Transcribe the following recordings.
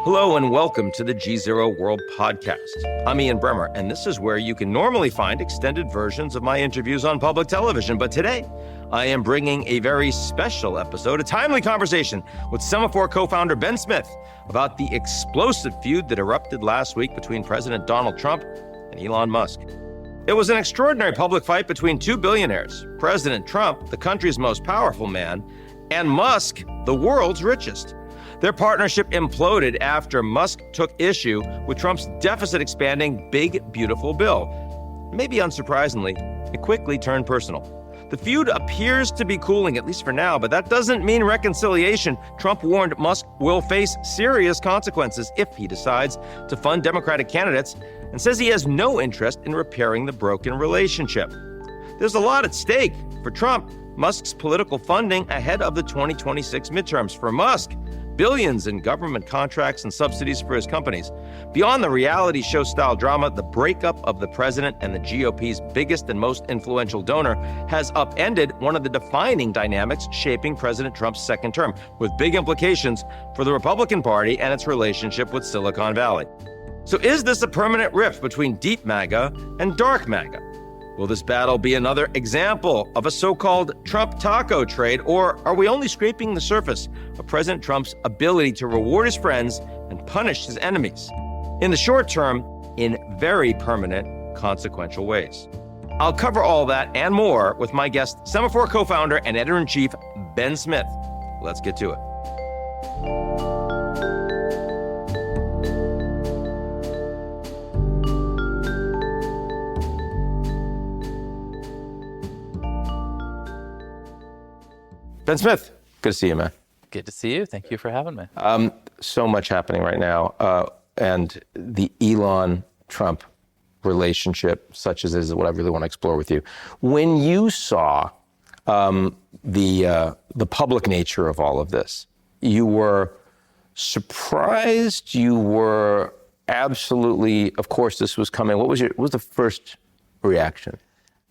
Hello and welcome to the GZERO World Podcast. I'm Ian Bremmer, and this is where you can normally find extended versions of my interviews on public television. But today, I am bringing a very special episode, a timely conversation with Semafor co-founder Ben Smith about the explosive feud that erupted last week between President Donald Trump and Elon Musk. It was an extraordinary public fight between two billionaires, President Trump, the country's most powerful man, and Musk, the world's richest. Their partnership imploded after Musk took issue with Trump's deficit-expanding Big Beautiful Bill. Maybe unsurprisingly, it quickly turned personal. The feud appears to be cooling, at least for now, but that doesn't mean reconciliation. Trump warned Musk will face serious consequences if he decides to fund Democratic candidates and says he has no interest in repairing the broken relationship. There's a lot at stake. For Trump, Musk's political funding ahead of the 2026 midterms. For Musk, billions in government contracts and subsidies for his companies. Beyond the reality show style drama, the breakup of the president and the GOP's biggest and most influential donor has upended one of the defining dynamics shaping President Trump's second term, with big implications for the Republican Party and its relationship with Silicon Valley. So is this a permanent rift between deep MAGA and dark MAGA? Will this battle be another example of a so-called Trump taco trade, or are we only scraping the surface of President Trump's ability to reward his friends and punish his enemies? In the short term, in very permanent, consequential ways. I'll cover all that and more with my guest, Semafor co-founder and editor-in-chief, Ben Smith. Let's get to it. Ben Smith, good to see you, man. Good to see you. Thank you for having me. So much happening right now. And the Elon-Trump relationship, such as is what I really want to explore with you. When you saw the public nature of all of this, you were surprised, you were absolutely, of course, this was coming. What was the first reaction?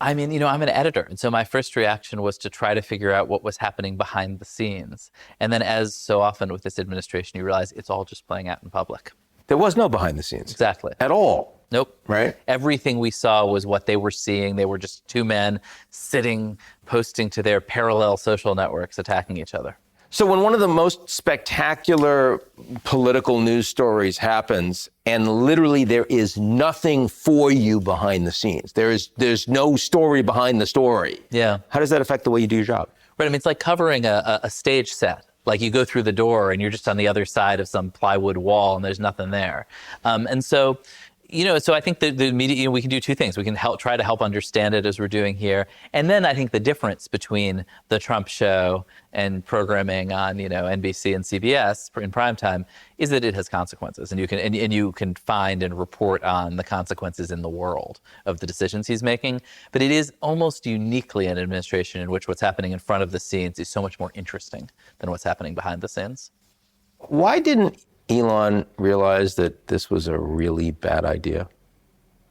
I mean, I'm an editor. And so my first reaction was to try to figure out what was happening behind the scenes. And then as so often with this administration, you realize it's all just playing out in public. There was no behind the scenes. Exactly. At all. Nope. Right? Everything we saw was what they were seeing. They were just two men sitting, posting to their parallel social networks, attacking each other. So when one of the most spectacular political news stories happens and literally there is nothing for you behind the scenes, there's no story behind the story. Yeah. How does that affect the way you do your job? Right. I mean, it's like covering a stage set. Like you go through the door and you're just on the other side of some plywood wall and there's nothing there. And so, so I think the media, we can do two things. We can try to help understand it as we're doing here. And then I think the difference between the Trump show and programming on, NBC and CBS in primetime is that it has consequences. And you can find and report on the consequences in the world of the decisions he's making. But it is almost uniquely an administration in which what's happening in front of the scenes is so much more interesting than what's happening behind the scenes. Why didn't Elon realized that this was a really bad idea,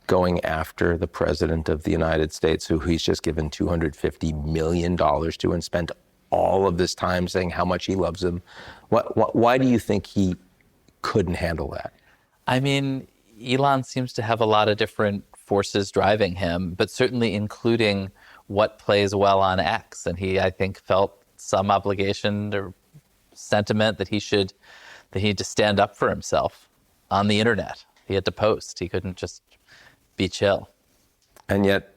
going after the president of the United States, who he's just given $250 million to and spent all of this time saying how much he loves him? Why do you think he couldn't handle that? I mean, Elon seems to have a lot of different forces driving him, but certainly including what plays well on X. And he, I think, felt some obligation or sentiment that he had to stand up for himself on the internet. He had to post. He couldn't just be chill. And yet,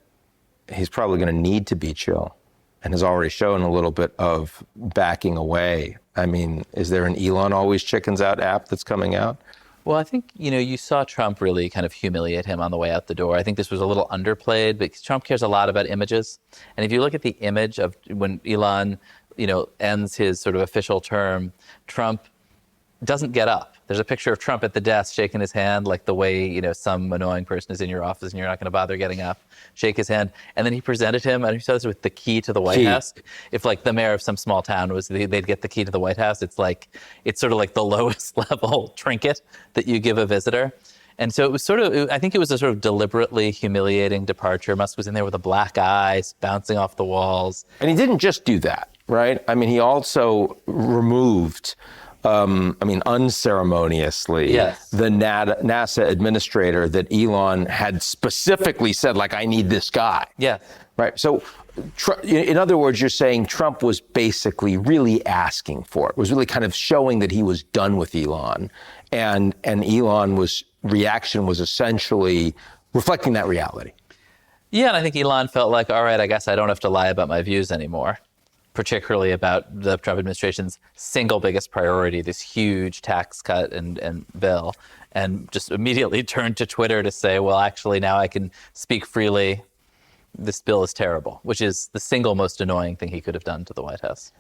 he's probably going to need to be chill and has already shown a little bit of backing away. I mean, is there an Elon Always Chickens Out app that's coming out? Well, I think, you saw Trump really kind of humiliate him on the way out the door. I think this was a little underplayed, but Trump cares a lot about images. And if you look at the image of when Elon, ends his sort of official term, Trump doesn't get up. There's a picture of Trump at the desk shaking his hand like the way, some annoying person is in your office and you're not going to bother getting up, shake his hand. And then he presented him, and he saw this with the key to the White House. If like the mayor of some small town they'd get the key to the White House, it's sort of like the lowest level trinket that you give a visitor. And so it was I think it was a sort of deliberately humiliating departure. Musk was in there with a black eye, bouncing off the walls. And he didn't just do that, right? I mean, he also removed unceremoniously, the NASA administrator that Elon had specifically said, like, I need this guy. Yeah. Right. So, in other words, you're saying Trump was basically really asking for it, was really kind of showing that he was done with Elon. And Elon's reaction was essentially reflecting that reality. Yeah, and I think Elon felt like, all right, I guess I don't have to lie about my views anymore, particularly about the Trump administration's single biggest priority, this huge tax cut and bill, and just immediately turned to Twitter to say, well, actually, now I can speak freely. This bill is terrible, which is the single most annoying thing he could have done to the White House.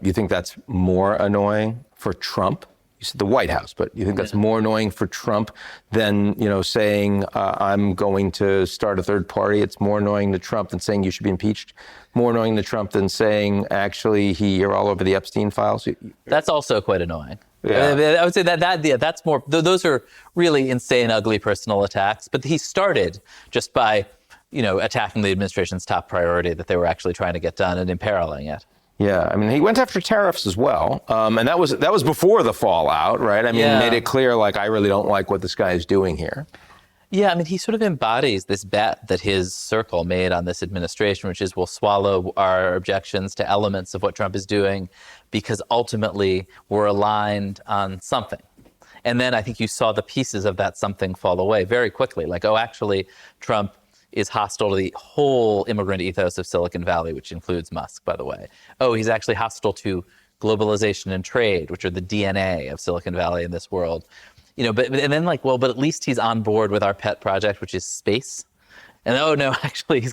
You think that's more annoying for Trump? You said the White House, but you think that's more annoying for Trump than, saying I'm going to start a third party? It's more annoying to Trump than saying you should be impeached? More annoying to Trump than saying, actually, you're all over the Epstein files? That's also quite annoying. Yeah. I would say that's more, those are really insane, ugly personal attacks. But he started just by, attacking the administration's top priority that they were actually trying to get done and imperiling it. Yeah, I mean, he went after tariffs as well, and that was before the fallout, right? I mean, He made it clear, like, I really don't like what this guy is doing here. Yeah, I mean, he sort of embodies this bet that his circle made on this administration, which is we'll swallow our objections to elements of what Trump is doing because ultimately we're aligned on something. And then I think you saw the pieces of that something fall away very quickly, like, oh, actually, Trump is hostile to the whole immigrant ethos of Silicon Valley, which includes Musk, by the way. Oh, he's actually hostile to globalization and trade, which are the DNA of Silicon Valley in this world. But at least he's on board with our pet project, which is space. And oh no, actually,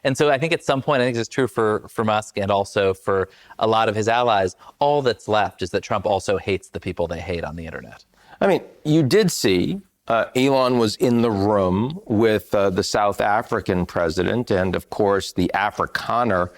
and so I think at some point, I think it's true for Musk and also for a lot of his allies, all that's left is that Trump also hates the people they hate on the internet. I mean, you did see Elon was in the room with the South African president and, of course, the Afrikaner,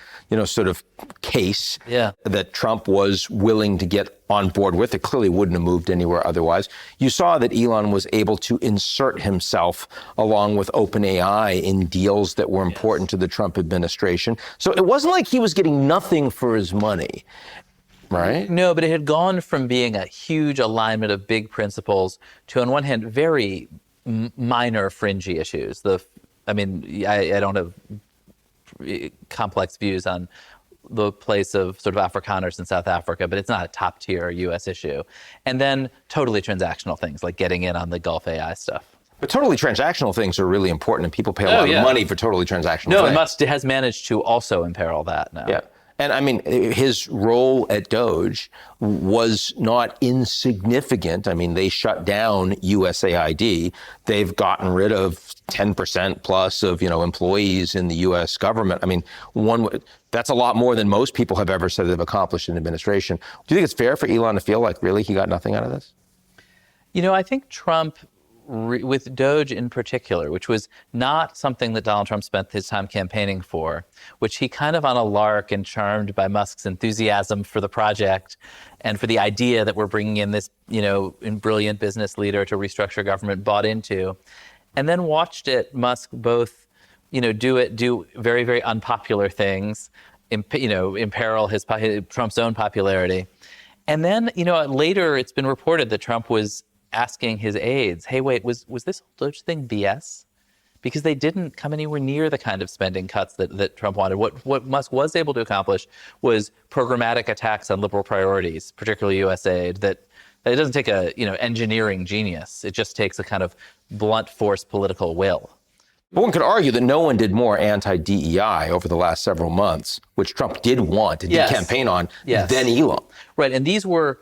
sort of case that Trump was willing to get on board with. It clearly wouldn't have moved anywhere otherwise. You saw that Elon was able to insert himself along with OpenAI in deals that were important to the Trump administration. So it wasn't like he was getting nothing for his money. Right? No, but it had gone from being a huge alignment of big principles to, on one hand, very minor fringy issues. I don't have complex views on the place of sort of Afrikaners in South Africa, but it's not a top tier U.S. issue. And then totally transactional things like getting in on the Gulf AI stuff. But totally transactional things are really important, and people pay a lot of money for totally transactional things. No, Musk has managed to also imperil that now. Yeah. And I mean, his role at Doge was not insignificant. I mean, they shut down USAID. They've gotten rid of 10% plus of, employees in the U.S. government. I mean, that's a lot more than most people have ever said they've accomplished in administration. Do you think it's fair for Elon to feel like really he got nothing out of this? I think Trump, with Doge in particular, which was not something that Donald Trump spent his time campaigning for, which he kind of on a lark and charmed by Musk's enthusiasm for the project and for the idea that we're bringing in this, brilliant business leader to restructure government, bought into, and then watched Musk both, do very, very unpopular things, imperil Trump's own popularity. And then, later it's been reported that Trump was asking his aides, hey, wait, was this Doge thing BS? Because they didn't come anywhere near the kind of spending cuts that Trump wanted. What Musk was able to accomplish was programmatic attacks on liberal priorities, particularly USAID, that it doesn't take a engineering genius. It just takes a kind of blunt force political will. But one could argue that no one did more anti-DEI over the last several months, which Trump did want and did campaign on, than Elon. Right, and these were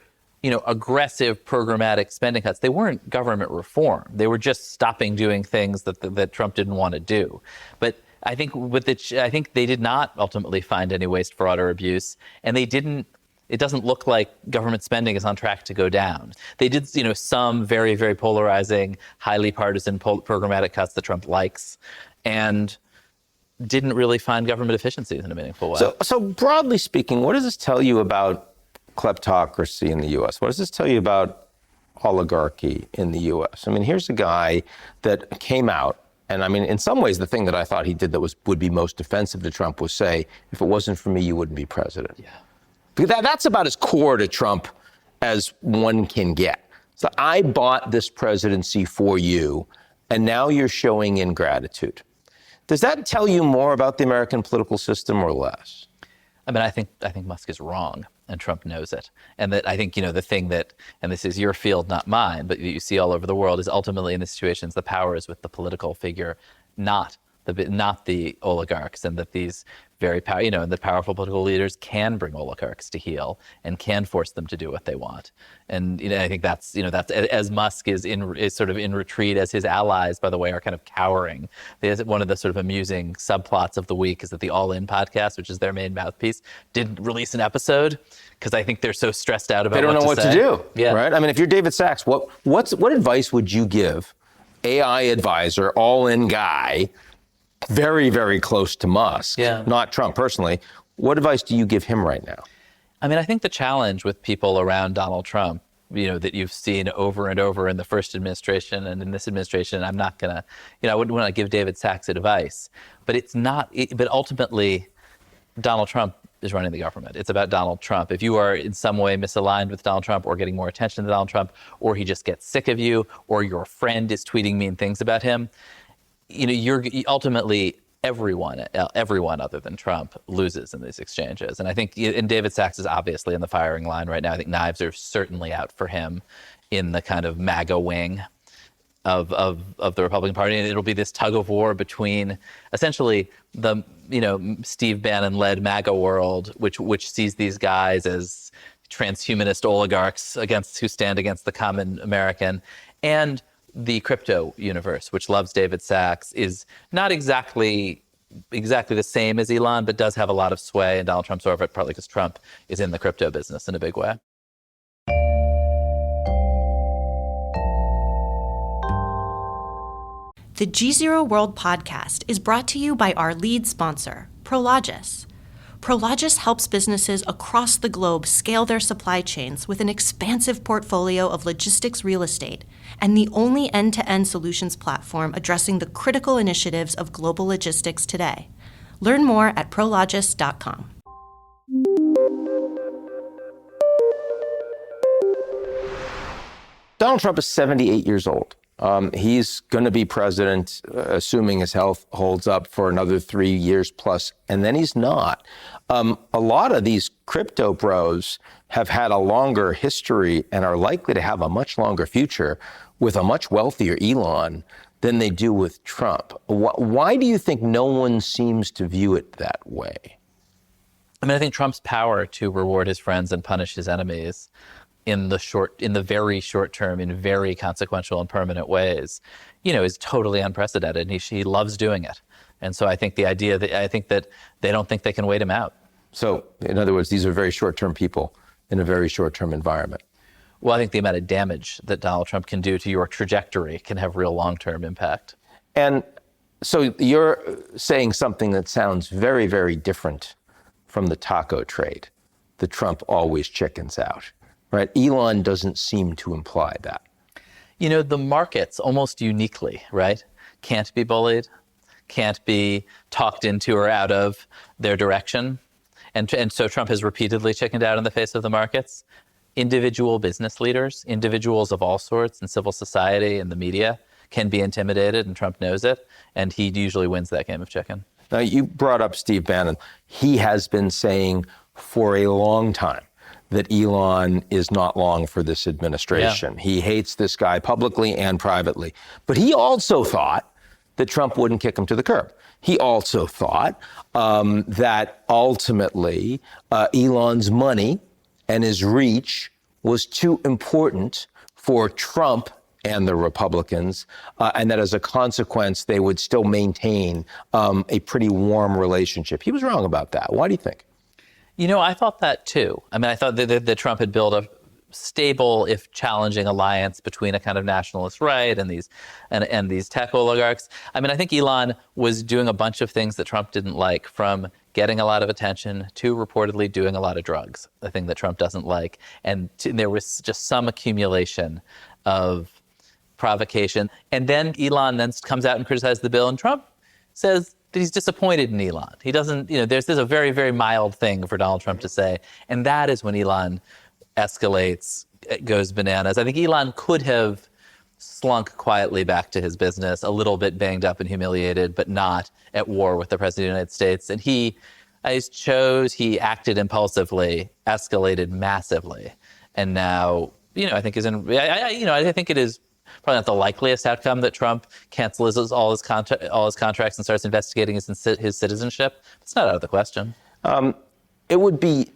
aggressive programmatic spending cuts. They weren't government reform. They were just stopping doing things that Trump didn't want to do. But I think they did not ultimately find any waste, fraud, or abuse, and it doesn't look like government spending is on track to go down. They did, some very, very polarizing, highly partisan programmatic cuts that Trump likes, and didn't really find government efficiencies in a meaningful way. So broadly speaking, what does this tell you about kleptocracy in the U.S.? What does this tell you about oligarchy in the U.S.? I mean, here's a guy that came out, and I mean, in some ways, the thing that I thought he did that would be most offensive to Trump was say, if it wasn't for me, you wouldn't be president. Yeah. Because that's about as core to Trump as one can get. So I bought this presidency for you, and now you're showing ingratitude. Does that tell you more about the American political system or less? I mean, I think Musk is wrong, and Trump knows it. And that I think, the thing that, and this is your field, not mine, but you see all over the world, is ultimately in these situations, the power is with the political figure, not the oligarchs, and that these and the powerful political leaders can bring oligarchs to heel and can force them to do what they want. And I think that's as Musk is sort of in retreat, as his allies, by the way, are kind of cowering. One of the sort of amusing subplots of the week is that the All In podcast, which is their main mouthpiece, didn't release an episode because I think they're so stressed out about they don't know what to do. Yeah. Right? I mean, if you're David Sachs, what advice would you give AI advisor, All In guy, very, very close to Musk, not Trump personally? What advice do you give him right now? I mean, I think the challenge with people around Donald Trump, that you've seen over and over in the first administration and in this administration, I'm not going to, I wouldn't want to give David Sachs advice, but but ultimately, Donald Trump is running the government. It's about Donald Trump. If you are in some way misaligned with Donald Trump or getting more attention to Donald Trump, or he just gets sick of you, or your friend is tweeting mean things about him, you're ultimately everyone other than Trump loses in these exchanges. And I think, and David Sachs is obviously in the firing line right now. I think knives are certainly out for him in the kind of MAGA wing of the Republican Party. And it'll be this tug of war between essentially the, Steve Bannon-led MAGA world, which sees these guys as transhumanist oligarchs who stand against the common American, and the crypto universe, which loves David Sachs, is not exactly the same as Elon, but does have a lot of sway, and Donald Trump's over it, partly because Trump is in the crypto business in a big way. The GZERO World Podcast is brought to you by our lead sponsor, Prologis. Prologis helps businesses across the globe scale their supply chains with an expansive portfolio of logistics real estate and the only end-to-end solutions platform addressing the critical initiatives of global logistics today. Learn more at prologis.com. Donald Trump is 78 years old. He's going to be president, assuming his health holds up, for another 3 years plus, and then he's not. A lot of these crypto bros have had a longer history and are likely to have a much longer future with a much wealthier Elon than they do with Trump. Why do you think no one seems to view it that way? I mean, I think Trump's power to reward his friends and punish his enemies in the very short term, in very consequential and permanent ways, is totally unprecedented. And he loves doing it. And so I think the idea that they don't think they can wait him out. So in other words, these are very short-term people in a very short-term environment. Well, I think the amount of damage that Donald Trump can do to your trajectory can have real long-term impact. And so you're saying something that sounds very, very different from the taco trade. The Trump always chickens out. Right? Elon doesn't seem to imply that. The markets almost uniquely, right, can't be bullied, can't be talked into or out of their direction. And so Trump has repeatedly chickened out in the face of the markets. Individual business leaders, individuals of all sorts in civil society and the media can be intimidated, and Trump knows it. And he usually wins that game of chicken. Now, you brought up Steve Bannon. He has been saying for a long time that Elon is not long for this administration. Yeah. He hates this guy publicly and privately. But he also thought that Trump wouldn't kick him to the curb. He also thought that ultimately Elon's money and his reach was too important for Trump and the Republicans, and that as a consequence, they would still maintain a pretty warm relationship. He was wrong about that. Why do you think? I thought that too. I mean, I thought that Trump had built a stable, if challenging, alliance between a kind of nationalist right and these tech oligarchs. I mean, I think Elon was doing a bunch of things that Trump didn't like, from getting a lot of attention to reportedly doing a lot of drugs, a thing that Trump doesn't like. And there was just some accumulation of provocation. And then Elon then comes out and criticizes the bill, and Trump says that he's disappointed in Elon. He doesn't, there's a very, very mild thing for Donald Trump to say. And that is when Elon escalates goes bananas. I think Elon could have slunk quietly back to his business, a little bit banged up and humiliated, but not at war with the President of the United States. And he acted impulsively, escalated massively. And now, I think I think it is probably not the likeliest outcome that Trump cancels all his contracts and starts investigating his citizenship. It's not out of the question. It would be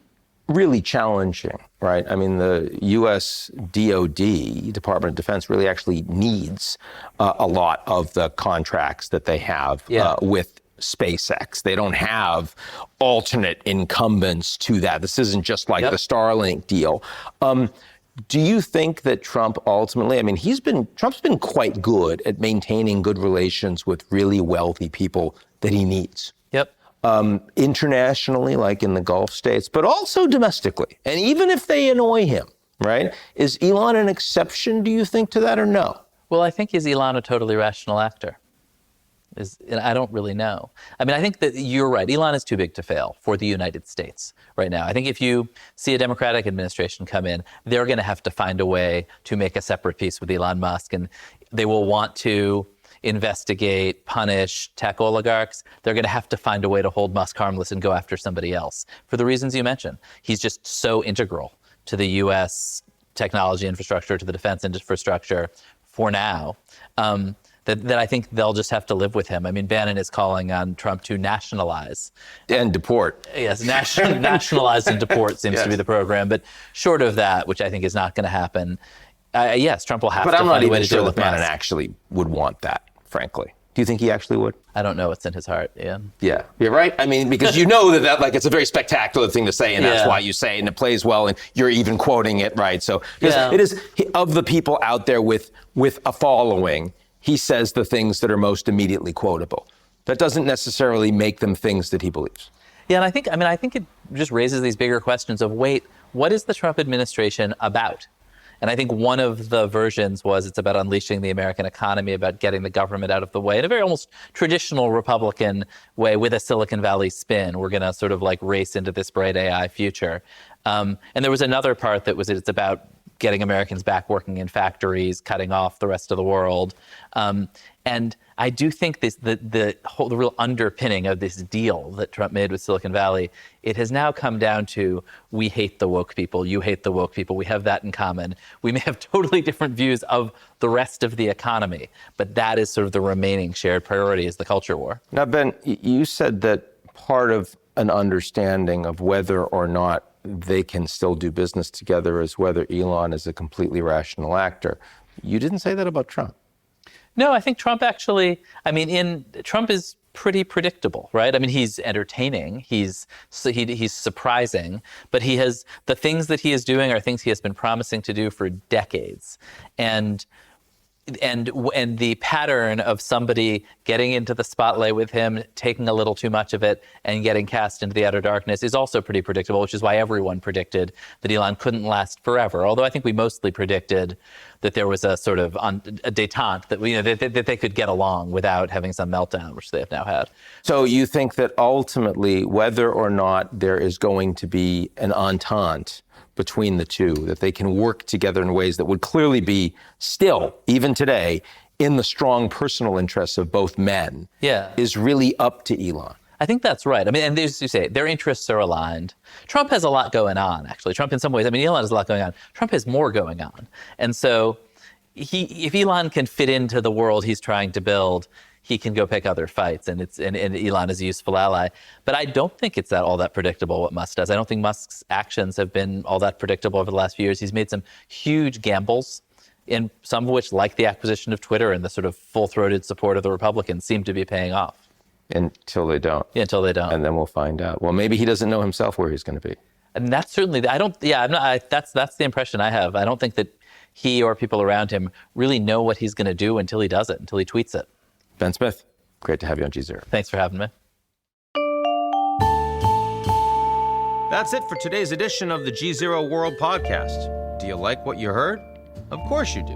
really challenging, right? I mean, the U.S. DOD, Department of Defense, really actually needs a lot of the contracts that they have with SpaceX. They don't have alternate incumbents to that. This isn't just like the Starlink deal. Do you think that Trump ultimately, Trump's been quite good at maintaining good relations with really wealthy people that he needs? Yep. Internationally, like in the Gulf states, but also domestically. And even if they annoy him, right? Is Elon an exception, do you think, to that or no? Well, I think, is Elon a totally rational actor? I don't really know. I think that you're right. Elon is too big to fail for the United States right now. I think if you see a Democratic administration come in, they're going to have to find a way to make a separate peace with Elon Musk. And they will want to investigate, punish tech oligarchs. They're going to have to find a way to hold Musk harmless and go after somebody else for the reasons you mentioned. He's just so integral to the U.S. technology infrastructure, to the defense infrastructure for now. That I think they'll just have to live with him. Bannon is calling on Trump to nationalize. And deport. Yes, nationalize and deport seems to be the program. But short of that, which I think is not going to happen, yes, Trump will have to find a way to deal with Musk. But I'm not even sure that Bannon actually would want that, frankly. Do you think he actually would? I don't know what's in his heart, Ian. Yeah, you're right. Because you know that it's a very spectacular thing to say, and that's why you say it, and it plays well, and you're even quoting it, right? So it is, of the people out there with a following, he says the things that are most immediately quotable. That doesn't necessarily make them things that he believes. Yeah, and I think it just raises these bigger questions of, wait, what is the Trump administration about? And I think one of the versions was it's about unleashing the American economy, about getting the government out of the way in a very almost traditional Republican way with a Silicon Valley spin. We're going to sort of race into this bright AI future. And there was another part that was it's about getting Americans back working in factories, cutting off the rest of the world. And I do think the real underpinning of this deal that Trump made with Silicon Valley, it has now come down to, we hate the woke people, you hate the woke people, we have that in common. We may have totally different views of the rest of the economy, but that is sort of the remaining shared priority, is the culture war. Now, Ben, you said that part of an understanding of whether or not they can still do business together is whether Elon is a completely rational actor. You didn't say that about Trump. No, I think Trump actually, Trump is pretty predictable, right? He's entertaining, he's surprising, but the things that he is doing are things he has been promising to do for decades. And the pattern of somebody getting into the spotlight with him, taking a little too much of it, and getting cast into the outer darkness is also pretty predictable, which is why everyone predicted that Elon couldn't last forever. Although I think we mostly predicted that there was a sort of a détente, that they could get along without having some meltdown, which they have now had. So you think that ultimately, whether or not there is going to be an entente between the two, that they can work together in ways that would clearly be still, even today, in the strong personal interests of both men, is really up to Elon? I think that's right. And as you say, their interests are aligned. Trump has a lot going on, actually. Trump, in some ways, Elon has a lot going on. Trump has more going on. And so if Elon can fit into the world he's trying to build, he can go pick other fights, and Elon is a useful ally. But I don't think it's all that predictable what Musk does. I don't think Musk's actions have been all that predictable over the last few years. He's made some huge gambles, in some of which, like the acquisition of Twitter and the sort of full-throated support of the Republicans, seem to be paying off. Until they don't. Yeah, until they don't. And then we'll find out. Well, maybe he doesn't know himself where he's going to be. And that's certainly, that's the impression I have. I don't think that he or people around him really know what he's going to do until he does it, until he tweets it. Ben Smith, great to have you on GZERO. Thanks for having me. That's it for today's edition of the GZERO World Podcast. Do you like what you heard? Of course you do.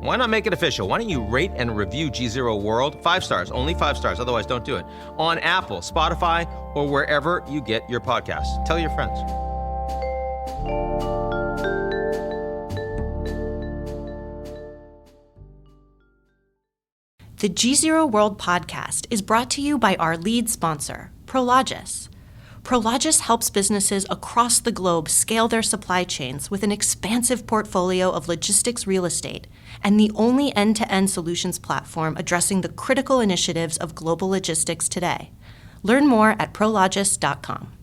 Why not make it official? Why don't you rate and review GZERO World? 5 stars, only 5 stars, otherwise don't do it. On Apple, Spotify, or wherever you get your podcasts. Tell your friends. The GZERO World Podcast is brought to you by our lead sponsor, Prologis. Prologis helps businesses across the globe scale their supply chains with an expansive portfolio of logistics real estate and the only end-to-end solutions platform addressing the critical initiatives of global logistics today. Learn more at prologis.com.